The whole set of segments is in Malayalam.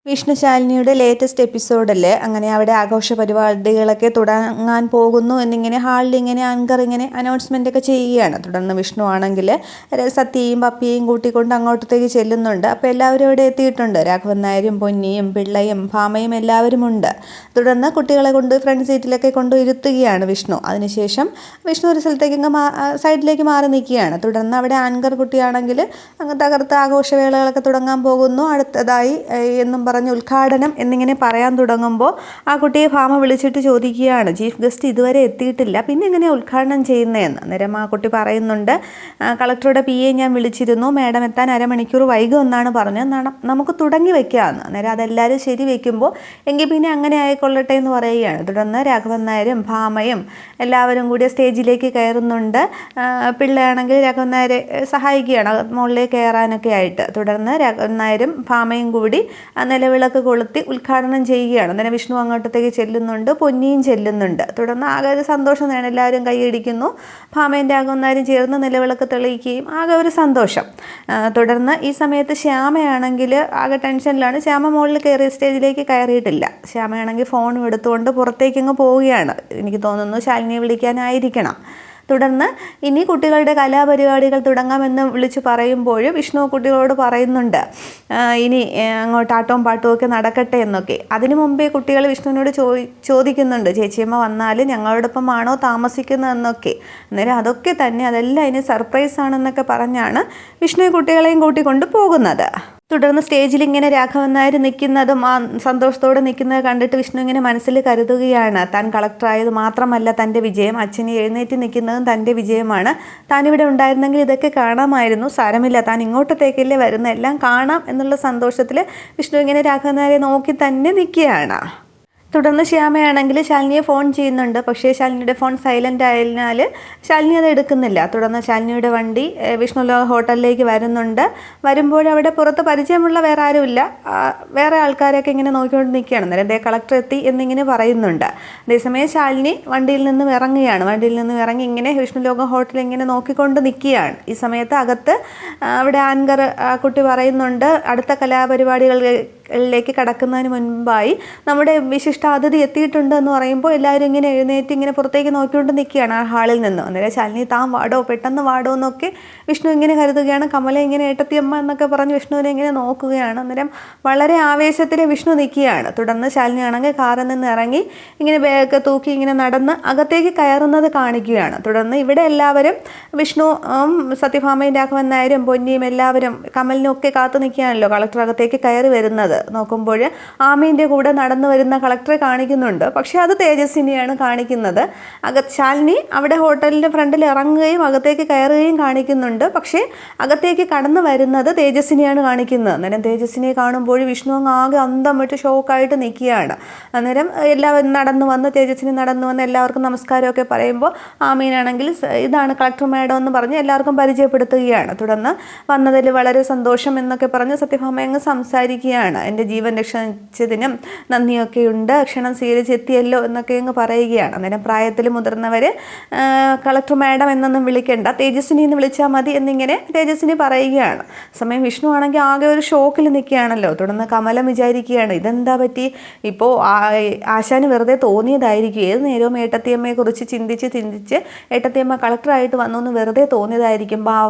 വിഷ്ണുശാലിനിയുടെ ലേറ്റസ്റ്റ് എപ്പിസോഡിൽ അങ്ങനെ അവിടെ ആഘോഷ പരിപാടികളൊക്കെ തുടങ്ങാൻ പോകുന്നു എന്നിങ്ങനെ ഹാളിൽ ഇങ്ങനെ ആങ്കർ ഇങ്ങനെ അനൗൺസ്മെൻ്റ് ഒക്കെ ചെയ്യുകയാണ്. തുടർന്ന് വിഷ്ണു ആണെങ്കിൽ സത്യയും പപ്പിയെയും കൂട്ടിക്കൊണ്ട് അങ്ങോട്ടത്തേക്ക് ചെല്ലുന്നുണ്ട്. അപ്പോൾ എല്ലാവരും ഇവിടെ എത്തിയിട്ടുണ്ട്. രാഘവൻ നായരും പൊന്നിയും പിള്ളയും ഭാമയും എല്ലാവരും ഉണ്ട്. തുടർന്ന് കുട്ടികളെ കൊണ്ട് ഫ്രണ്ട് സീറ്റിലൊക്കെ കൊണ്ട് ഇരുത്തുകയാണ് വിഷ്ണു. അതിനുശേഷം വിഷ്ണു ഒരു സ്ഥലത്തേക്ക് സൈഡിലേക്ക് മാറി നിൽക്കുകയാണ്. തുടർന്ന് അവിടെ ആങ്കർ കുട്ടിയാണെങ്കിൽ അങ്ങ് തകർത്ത് ആഘോഷവേളകളൊക്കെ തുടങ്ങാൻ പോകുന്നു. അടുത്തതായി എന്നും പറഞ്ഞ് ഉദ്ഘാടനം എന്നിങ്ങനെ പറയാൻ തുടങ്ങുമ്പോൾ ആ കുട്ടിയെ ഭാമ വിളിച്ചിട്ട് ചോദിക്കുകയാണ്, ചീഫ് ഗസ്റ്റ് ഇതുവരെ എത്തിയിട്ടില്ല, പിന്നെ എങ്ങനെയാണ് ഉദ്ഘാടനം ചെയ്യുന്നതെന്ന്. അന്നേരം ആ കുട്ടി പറയുന്നുണ്ട്, കളക്ടറുടെ PA ഞാൻ വിളിച്ചിരുന്നു, മാഡം എത്താൻ അരമണിക്കൂർ വൈകുമെന്നാണ് പറഞ്ഞത്, നമുക്ക് തുടങ്ങി വെക്കാമെന്ന്. അന്നേരം അതെല്ലാവരും ശരി വയ്ക്കുമ്പോൾ എങ്കിൽ പിന്നെ അങ്ങനെ ആയിക്കൊള്ളട്ടെ എന്ന് പറയുകയാണ്. തുടർന്ന് രാഘവൻ നായരും ഭാമയും എല്ലാവരും കൂടി സ്റ്റേജിലേക്ക് കയറുന്നുണ്ട്. പിള്ളയാണെങ്കിൽ രാഘവൻ നായരെ സഹായിക്കുകയാണ് മുകളിലേക്ക് കയറാനൊക്കെ ആയിട്ട്. തുടർന്ന് രാഘവൻ നായരും ഭാമയും കൂടി നിലവിളക്ക് കൊളുത്തി ഉദ്ഘാടനം ചെയ്യുകയാണ്. അന്നേരം വിഷ്ണു അങ്ങോട്ടത്തേക്ക് ചെല്ലുന്നുണ്ട്, പൊന്നിയും ചെല്ലുന്നുണ്ട്. തുടർന്ന് ആകെ ഒരു സന്തോഷം വേണം, എല്ലാവരും കൈയടിക്കുന്നു. ഭാമയും രാഘവൻ നായരും ചേർന്ന് നിലവിളക്ക് തെളിയിക്കുകയും ആകെ ഒരു സന്തോഷം. തുടർന്ന് ഈ സമയത്ത് ശ്യാമയാണെങ്കിൽ ആകെ ടെൻഷനിലാണ്. ശ്യാമ മുകളിൽ കയറി സ്റ്റേജിലേക്ക് കയറിയിട്ടില്ല. ശ്യാമയാണെങ്കിൽ ഫോണും എടുത്തുകൊണ്ട് പുറത്തേക്കങ്ങ് പോവുകയാണ്. എനിക്ക് തോന്നുന്നു ശാലിനിയെ വിളിക്കാനായിരിക്കണം. തുടർന്ന് ഇനി കുട്ടികളുടെ കലാപരിപാടികൾ തുടങ്ങാമെന്ന് വിളിച്ച് പറയുമ്പോൾ വിഷ്ണു കുട്ടികളോട് പറയുന്നുണ്ട്, ഇനി അങ്ങോട്ട് ആട്ടവും പാട്ടും ഒക്കെ നടക്കട്ടെ എന്നൊക്കെ. അതിനു മുമ്പേ കുട്ടികൾ വിഷ്ണുവിനോട് ചോദിക്കുന്നുണ്ട്, ചേച്ചിയമ്മ വന്നാൽ ഞങ്ങളോടൊപ്പമാണോ താമസിക്കുന്നതെന്നൊക്കെ. അന്നേരം അതൊക്കെ തന്നെ, അതെല്ലാം ഇനി സർപ്രൈസ് ആണെന്നൊക്കെ പറഞ്ഞാണ് വിഷ്ണു കുട്ടികളെയും കൂട്ടിക്കൊണ്ട് പോകുന്നത്. തുടർന്ന് സ്റ്റേജിൽ ഇങ്ങനെ രാഘവൻ നായർ നിൽക്കുന്നതും ആ സന്തോഷത്തോടെ നിൽക്കുന്നത് കണ്ടിട്ട് വിഷ്ണു ഇങ്ങനെ മനസ്സിൽ കരുതുകയാണ്, താൻ കളക്ടറായത് മാത്രമല്ല തൻ്റെ വിജയം, അച്ഛനെ എഴുന്നേറ്റ് നിൽക്കുന്നതും തൻ്റെ വിജയമാണ്. താനിവിടെ ഉണ്ടായിരുന്നെങ്കിൽ ഇതൊക്കെ കാണാമായിരുന്നു, സാരമില്ല, താൻ ഇങ്ങോട്ടത്തേക്കല്ലേ വരുന്ന, എല്ലാം കാണാം എന്നുള്ള സന്തോഷത്തിൽ വിഷ്ണു ഇങ്ങനെ രാഘവൻ നായരെ നോക്കി തന്നെ നിൽക്കുകയാണ്. തുടർന്ന് ശ്യാമയാണെങ്കിൽ ശാലിനിയെ ഫോൺ ചെയ്യുന്നുണ്ട്. പക്ഷേ ശാലിനിയുടെ ഫോൺ സൈലൻ്റ് ആയതിനാൽ ശാലിനി അത് എടുക്കുന്നില്ല. തുടർന്ന് ശാലിനിയുടെ വണ്ടി വിഷ്ണുലോക ഹോട്ടലിലേക്ക് വരുന്നുണ്ട്. വരുമ്പോഴവിടെ പുറത്ത് പരിചയമുള്ള വേറെ ആരുമില്ല, വേറെ ആൾക്കാരൊക്കെ ഇങ്ങനെ നോക്കിക്കൊണ്ട് നിൽക്കുകയാണ്. അന്നേരം അതേ കളക്ടർ എത്തി എന്നിങ്ങനെ പറയുന്നുണ്ട്. അതേസമയം ശാലിനി വണ്ടിയിൽ നിന്നും ഇറങ്ങുകയാണ്. വണ്ടിയിൽ നിന്നും ഇറങ്ങി ഇങ്ങനെ വിഷ്ണുലോക ഹോട്ടൽ ഇങ്ങനെ നോക്കിക്കൊണ്ട് നിൽക്കുകയാണ്. ഈ സമയത്ത് അകത്ത് അവിടെ ആങ്കർ കുട്ടി പറയുന്നുണ്ട്, അടുത്ത കലാപരിപാടികളിലേക്ക് കടക്കുന്നതിന് മുൻപായി നമ്മുടെ വിശിഷ്ടാതിഥി എത്തിയിട്ടുണ്ട് എന്ന് പറയുമ്പോൾ എല്ലാവരും ഇങ്ങനെ എഴുന്നേറ്റ് ഇങ്ങനെ പുറത്തേക്ക് നോക്കിക്കൊണ്ട് നിൽക്കുകയാണ് ആ ഹാളിൽ നിന്ന്. അന്നേരം ശാലിനി താൻ വാടോ, പെട്ടെന്ന് വാടോ എന്നൊക്കെ വിഷ്ണു ഇങ്ങനെ കരുതുകയാണ്. കമല ഇങ്ങനെ ഏട്ടത്തിയമ്മ എന്നൊക്കെ പറഞ്ഞ് വിഷ്ണുവിനെ ഇങ്ങനെ നോക്കുകയാണ്. അന്നേരം വളരെ ആവേശത്തിൽ വിഷ്ണു നിൽക്കുകയാണ്. തുടർന്ന് ശാലിനി ആണെങ്കിൽ കാറിൽ നിന്ന് ഇറങ്ങി ഇങ്ങനെ ബാഗൊക്കെ തൂക്കി ഇങ്ങനെ നടന്ന് അകത്തേക്ക് കയറുന്നത് കാണിക്കുകയാണ്. തുടർന്ന് ഇവിടെ എല്ലാവരും വിഷ്ണു സത്യഭാമയും രാഘവൻ നായരും പൊന്നിയും എല്ലാവരും കമലിനും ഒക്കെ കാത്തു നിൽക്കുകയാണല്ലോ കളക്ടർ അകത്തേക്ക് കയറി വരുന്നത്. നോക്കുമ്പോൾ ആമീൻ്റെ കൂടെ നടന്നു വരുന്ന കളക്ടറെ കാണിക്കുന്നുണ്ട്. പക്ഷേ അത് തേജസ്വിനിയാണ് കാണിക്കുന്നത്. ശാലിനി അവിടെ ഹോട്ടലിൻ്റെ ഫ്രണ്ടിൽ ഇറങ്ങുകയും അകത്തേക്ക് കയറുകയും കാണിക്കുന്നുണ്ട്. പക്ഷേ അകത്തേക്ക് കടന്നു വരുന്നത് തേജസ്വിനിയാണ് കാണിക്കുന്നത്. അന്നേരം തേജസ്വിനിയെ കാണുമ്പോൾ വിഷ്ണു ആകെ അന്തം വിട്ട് ഷോക്കായിട്ട് നിൽക്കുകയാണ്. അന്നേരം എല്ലാവരും തേജസ്വിനി നടന്നു വന്ന് എല്ലാവർക്കും നമസ്കാരമൊക്കെ പറയുമ്പോൾ ആമീനാണെങ്കിൽ ഇതാണ് കളക്ടർ മാഡം എന്ന് പറഞ്ഞ് എല്ലാവർക്കും പരിചയപ്പെടുത്തുകയാണ്. തുടർന്ന് വന്നതിൽ വളരെ സന്തോഷം എന്നൊക്കെ പറഞ്ഞ് സത്യഭാമ അങ്ങ് സംസാരിക്കുകയാണ്. എൻ്റെ ജീവൻ രക്ഷിച്ചതിനും നന്ദിയൊക്കെയുണ്ട്, ക്ഷണം സ്വീകരിച്ചെത്തിയല്ലോ എന്നൊക്കെ അങ്ങ് പറയുകയാണ്. അന്നേരം പ്രായത്തിൽ മുതിർന്നവർ കളക്ടർ മാഡം എന്നൊന്നും വിളിക്കേണ്ട, തേജസ്വിനി എന്ന് വിളിച്ചാൽ മതി എന്നിങ്ങനെ തേജസ്വിനി പറയുകയാണ്. സമയം വിഷ്ണു ആണെങ്കിൽ ആകെ ഒരു ഷോക്കിൽ നിൽക്കുകയാണല്ലോ. തുടർന്ന് കമലം വിചാരിക്കുകയാണ്, ഇതെന്താ പറ്റി, ഇപ്പോൾ ആശാന് വെറുതെ തോന്നിയതായിരിക്കും, ഏത് നേരവും ഏട്ടത്തിയമ്മയെക്കുറിച്ച് ചിന്തിച്ച് ഏട്ടത്തിയമ്മ കളക്ടറായിട്ട് വന്നു എന്ന് വെറുതെ തോന്നിയതായിരിക്കും,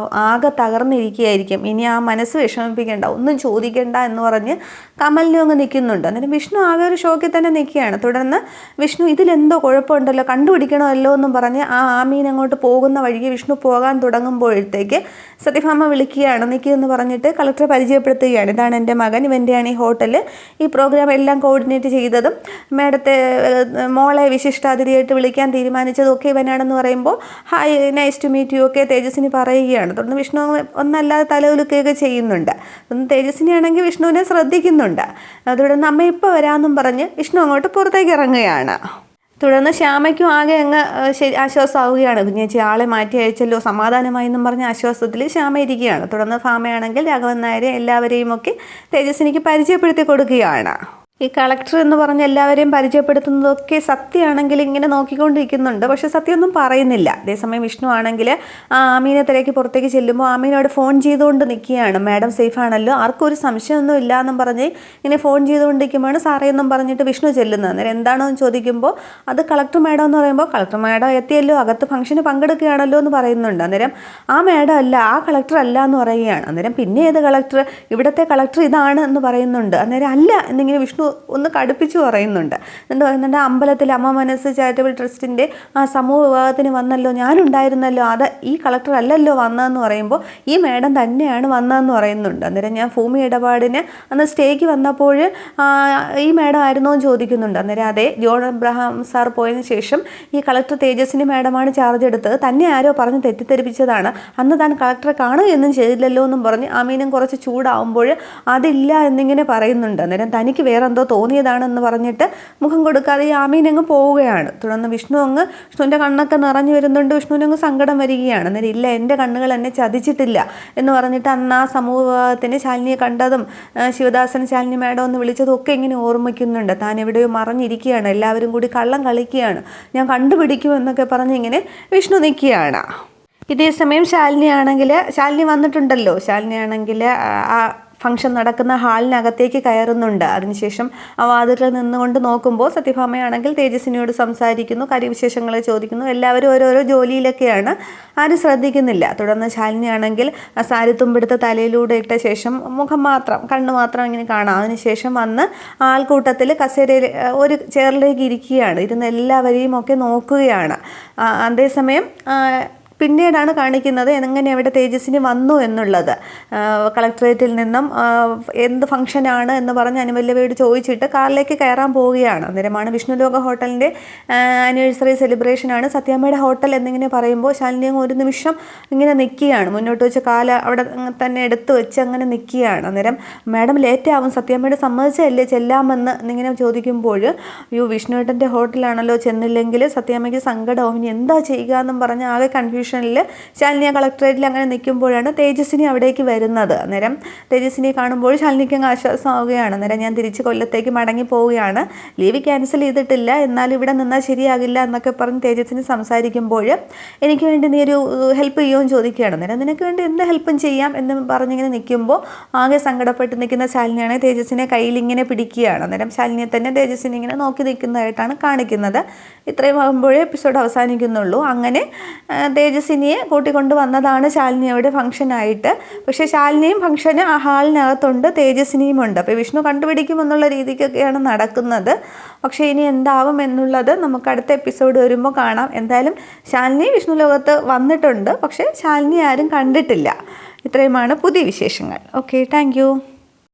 ആകെ തകർന്നിരിക്കുകയായിരിക്കും, ഇനി ആ മനസ്സ് വിഷമിപ്പിക്കേണ്ട, ഒന്നും ചോദിക്കേണ്ട എന്ന് പറഞ്ഞ് കമലിനും അങ്ങ് നിൽക്കുന്നുണ്ട്. അന്നേരം വിഷ്ണു ആകെ ഒരു ഷോക്കിൽ തന്നെ നിൽക്കുകയാണ്. തുടർന്ന് വിഷ്ണു ഇതിലെന്തോ കുഴപ്പമുണ്ടല്ലോ, കണ്ടുപിടിക്കണമല്ലോ എന്നും പറഞ്ഞ് ആ ആമീൻ അങ്ങോട്ട് പോകുന്ന വഴിക്ക് വിഷ്ണു പോകാൻ തുടങ്ങുമ്പോഴത്തേക്ക് സത്യഭാമ വിളിക്കുകയാണ്, നിൽക്കുമെന്ന് പറഞ്ഞിട്ട് കളക്ടറെ പരിചയപ്പെടുത്തുകയാണ്. ഇതാണ് എൻ്റെ മകൻ, ഇവൻ്റെയാണ് ഈ ഹോട്ടൽ, ഈ പ്രോഗ്രാം എല്ലാം കോർഡിനേറ്റ് ചെയ്തതും മേഡത്തെ മോളെ വിശിഷ്ടാതിഥിയായിട്ട് വിളിക്കാൻ തീരുമാനിച്ചതും ഒക്കെ ഇവനാണെന്ന് പറയുമ്പോൾ hi nice to meet you ഒക്കെ തേജസ്വിനി പറയുകയാണ്. തുടർന്ന് വിഷ്ണു ഒന്നല്ലാതെ തലകുലുക്കുകയൊക്കെ ചെയ്യുന്നുണ്ട്. തേജസ്വിനി ആണെങ്കിൽ വിഷ്ണുവിനെ ശ്രദ്ധിക്കുന്നുണ്ട്. തുടർന്ന് അമ്മ ഇപ്പോൾ വരാമെന്നും പറഞ്ഞ് വിഷ്ണു അങ്ങോട്ട് പുറത്തേക്ക് ഇറങ്ങുകയാണ്. തുടർന്ന് ശ്യാമയ്ക്കും ആകെ അങ്ങ് ആശ്വാസമാവുകയാണ്. കുഞ്ഞേച്ചി ആളെ മാറ്റി അയച്ചല്ലോ, സമാധാനമായി എന്നും പറഞ്ഞ് ആശ്വാസത്തിൽ ശ്യാമ ഇരിക്കുകയാണ്. തുടർന്ന് ഭാമയാണെങ്കിൽ രാഘവൻ നായരെ എല്ലാവരെയും ഒക്കെ തേജസ്വിനിക്ക് പരിചയപ്പെടുത്തി കൊടുക്കുകയാണ്. ഈ കളക്ടർ എന്ന് പറഞ്ഞ് എല്ലാവരെയും പരിചയപ്പെടുത്തുന്നതൊക്കെ സത്യമാണെങ്കിൽ ഇങ്ങനെ നോക്കിക്കൊണ്ടിരിക്കുന്നുണ്ട്, പക്ഷെ സത്യമൊന്നും പറയുന്നില്ല. അതേസമയം വിഷ്ണു ആണെങ്കിൽ ആമീനെ തിരക്കി പുറത്തേക്ക് ചെല്ലുമ്പോൾ ആമീനോട് ഫോൺ ചെയ്തുകൊണ്ട് നിൽക്കുകയാണ്. മാഡം സേഫ് ആണല്ലോ, ആർക്കും ഒരു സംശയമൊന്നും ഇല്ല എന്നും പറഞ്ഞ് ഇങ്ങനെ ഫോൺ ചെയ്തുകൊണ്ടിരിക്കുമ്പോഴാണ് സാറേ എന്നും പറഞ്ഞിട്ട് വിഷ്ണു ചെല്ലുന്നത്. അന്നേരം എന്താണോ എന്ന് ചോദിക്കുമ്പോൾ അത് കളക്ടർ മാഡം എന്ന് പറയുമ്പോൾ കളക്ടർ മാഡം എത്തിയല്ലോ, അകത്ത് ഫംഗ്ഷന് പങ്കെടുക്കുകയാണല്ലോ എന്ന് പറയുന്നുണ്ട്. അന്നേരം ആ മാഡം അല്ല, ആ കളക്ടർ അല്ല എന്ന് പറയുകയാണ്. അന്നേരം പിന്നെ ഏത് കളക്ടർ, ഇവിടുത്തെ കളക്ടർ ഇതാണ് എന്ന് പറയുന്നുണ്ട്. അന്നേരം അല്ല എന്നിങ്ങനെ വിഷ്ണു ഒന്ന് കടുപ്പിച്ച് പറയുന്നുണ്ട്. എന്നിട്ട് പറയുന്നുണ്ട് അമ്പലത്തിൽ അമ്മ മനസ്സ് ചാരിറ്റബിൾ ട്രസ്റ്റിൻ്റെ ആ സമൂഹ വിവാഹത്തിന് വന്നല്ലോ, ഞാനുണ്ടായിരുന്നല്ലോ, അത് ഈ കളക്ടർ അല്ലല്ലോ വന്നതെന്ന് പറയുമ്പോൾ ഈ മാഡം തന്നെയാണ് വന്നതെന്ന് പറയുന്നുണ്ട്. അന്നേരം ഞാൻ ഭൂമി ഇടപാടിന് അന്ന് സ്റ്റേക്ക് വന്നപ്പോൾ ഈ മാഡം ആയിരുന്നോ എന്ന് ചോദിക്കുന്നുണ്ട്. അന്നേരം അതെ, ജോൺ അബ്രഹാം സാർ പോയതിന് ശേഷം ഈ കളക്ടർ തേജസ്വിനി മാഡമാണ് ചാർജ് എടുത്തത്, തന്നെ ആരോ പറഞ്ഞ് തെറ്റിദ്ധരിപ്പിച്ചതാണ്, അന്ന് താൻ കളക്ടറെ കാണുകയൊന്നും ചെയ്തില്ലല്ലോ എന്നും പറഞ്ഞ് അമീനും കുറച്ച് ചൂടാവുമ്പോൾ അതില്ല എന്നിങ്ങനെ പറയുന്നുണ്ട്. അന്നേരം തനിക്ക് വേറെ എന്തോ തോന്നിയതാണെന്ന് പറഞ്ഞിട്ട് മുഖം കൊടുക്കാതെ ഈ ആമീൻ അങ്ങ് പോവുകയാണ്. തുടർന്ന് വിഷ്ണുവിൻ്റെ കണ്ണൊക്കെ നിറഞ്ഞു വരുന്നുണ്ട്. വിഷ്ണുവിനങ്ങ് സങ്കടം വരികയാണ്. അന്നേരം ഇല്ല, എൻ്റെ കണ്ണുകൾ എന്നെ ചതിച്ചിട്ടില്ല എന്ന് പറഞ്ഞിട്ട് അന്ന് ആ സമൂഹ വിവാഹത്തിന് ശാലിനിയെ കണ്ടതും ശിവദാസൻ ശാലിനി മാഡം എന്ന് വിളിച്ചതും ഒക്കെ ഇങ്ങനെ ഓർമ്മിക്കുന്നുണ്ട്. താൻ എവിടെയോ മറഞ്ഞിരിക്കുകയാണ്, എല്ലാവരും കൂടി കള്ളം കളിക്കുകയാണ്, ഞാൻ കണ്ടുപിടിക്കുമെന്നൊക്കെ പറഞ്ഞ് ഇങ്ങനെ വിഷ്ണു നിൽക്കുകയാണ്. ഇതേസമയം ശാലിനി വന്നിട്ടുണ്ടല്ലോ. ശാലിനിയാണെങ്കിൽ ആ ഫംഗ്ഷൻ നടക്കുന്ന ഹാളിനകത്തേക്ക് കയറുന്നുണ്ട്. അതിനുശേഷം ആ വാതിലിൽ നിന്നുകൊണ്ട് നോക്കുമ്പോൾ സത്യഭാമയാണെങ്കിൽ തേജസ്വിനിയോട് സംസാരിക്കുന്നു, കാര്യവിശേഷങ്ങളെ ചോദിക്കുന്നു. എല്ലാവരും ഓരോരോ ജോലിയിലൊക്കെയാണ്, ആരും ശ്രദ്ധിക്കുന്നില്ല. തുടർന്ന് ശാലിനിയാണെങ്കിൽ ആ സാരിത്തുമ്പെടുത്ത് തലയിലൂടെ ഇട്ട ശേഷം മുഖം മാത്രം, കണ്ണ് മാത്രം ഇങ്ങനെ കാണാം. അതിനുശേഷം വന്ന് ആൾക്കൂട്ടത്തിൽ കസേരയിൽ ഒരു ചെയറിലേക്ക് ഇരിക്കുകയാണ്. ഇരുന്ന് എല്ലാവരെയും ഒക്കെ നോക്കുകയാണ്. അതേസമയം പിന്നീടാണ് കാണിക്കുന്നത് എങ്ങനെ അവിടെ തേജസ്വിനി വന്നു എന്നുള്ളത്. കളക്ടറേറ്റിൽ നിന്നും എന്ത് ഫംഗ്ഷനാണ് എന്ന് പറഞ്ഞ് അനുവല്ലവയോട് ചോദിച്ചിട്ട് കാറിലേക്ക് കയറാൻ പോവുകയാണ്. അന്നേരമാണ് വിഷ്ണുലോക ഹോട്ടലിൻ്റെ ആനിവേഴ്സറി സെലിബ്രേഷനാണ് സത്യാമ്മയുടെ ഹോട്ടൽ എന്നിങ്ങനെ പറയുമ്പോൾ ശാലിനി ഒരു നിമിഷം ഇങ്ങനെ നിൽക്കുകയാണ്. മുന്നോട്ട് വെച്ച് കാല് അവിടെ തന്നെ എടുത്ത് വെച്ച് അങ്ങനെ നിൽക്കുകയാണ്. അന്നേരം മാഡം ലേറ്റ് ആവും, സത്യാമ്മയുടെ സമ്മതിച്ചല്ലേ ചെല്ലാമെന്ന് എന്നിങ്ങനെ ചോദിക്കുമ്പോൾ വിഷ്ണുവേട്ടൻ്റെ ഹോട്ടലാണല്ലോ, ചെന്നില്ലെങ്കിൽ സത്യാമ്മയ്ക്ക് സങ്കടവും, ഇനി എന്താ ചെയ്യുക എന്നും പറഞ്ഞ് ആകെ കൺഫ്യൂഷൻ ശാലിനി കളക്ടറേറ്റിൽ അങ്ങനെ നിൽക്കുമ്പോഴാണ് തേജസ്വിനി അവിടേക്ക് വരുന്നത്. അന്നേരം തേജസ്വിനിയെ കാണുമ്പോൾ ശാലിനിക്ക് അങ്ങ് ആശ്വാസമാവുകയാണ്. അന്നേരം ഞാൻ തിരിച്ച് കൊല്ലത്തേക്ക് മടങ്ങി പോവുകയാണ്, ലീവ് ക്യാൻസൽ ചെയ്തിട്ടില്ല, എന്നാലും ഇവിടെ നിന്നാൽ ശരിയാകില്ല എന്നൊക്കെ പറഞ്ഞ് തേജസ്വിനി സംസാരിക്കുമ്പോൾ എനിക്ക് വേണ്ടി നീ ഒരു ഹെൽപ്പ് ചെയ്യുമെന്ന് ചോദിക്കുകയാണ്. അന്നേരം നിനക്ക് വേണ്ടി എന്ത് ഹെൽപ്പും ചെയ്യാം എന്ന് പറഞ്ഞിങ്ങനെ നിൽക്കുമ്പോൾ ആകെ സങ്കടപ്പെട്ട് നിൽക്കുന്ന ശാലിനിയാണ് തേജസ്വിനെ കയ്യിൽ ഇങ്ങനെ പിടിക്കുകയാണ്. അന്നേരം ശാലിനിയെ തന്നെ തേജസ്വിനി ഇങ്ങനെ നോക്കി നിൽക്കുന്നതായിട്ടാണ് കാണിക്കുന്നത്. ഇത്രയും ആകുമ്പോഴേ എപ്പിസോഡ് അവസാനിക്കുന്നുള്ളൂ. അങ്ങനെ തേജസ്വിനിയെ കൂട്ടിക്കൊണ്ട് വന്നതാണ് ശാലിനിയുടെ ഫംഗ്ഷനായിട്ട്. പക്ഷേ ശാലിനിയും ഫംഗ്ഷന് ആ ഹാളിനകത്തുണ്ട്, തേജസ്വിനിയും ഉണ്ട്. അപ്പോൾ വിഷ്ണു കണ്ടുപിടിക്കുമെന്നുള്ള രീതിക്കൊക്കെയാണ് നടക്കുന്നത്. പക്ഷേ ഇനി എന്താവും എന്നുള്ളത് നമുക്ക് അടുത്ത എപ്പിസോഡ് വരുമ്പോൾ കാണാം. എന്തായാലും ശാലിനി വിഷ്ണു ലോകത്ത് വന്നിട്ടുണ്ട്, പക്ഷേ ശാലിനി ആരും കണ്ടിട്ടില്ല. ഇത്രയുമാണ് പുതിയ വിശേഷങ്ങൾ. Okay, thank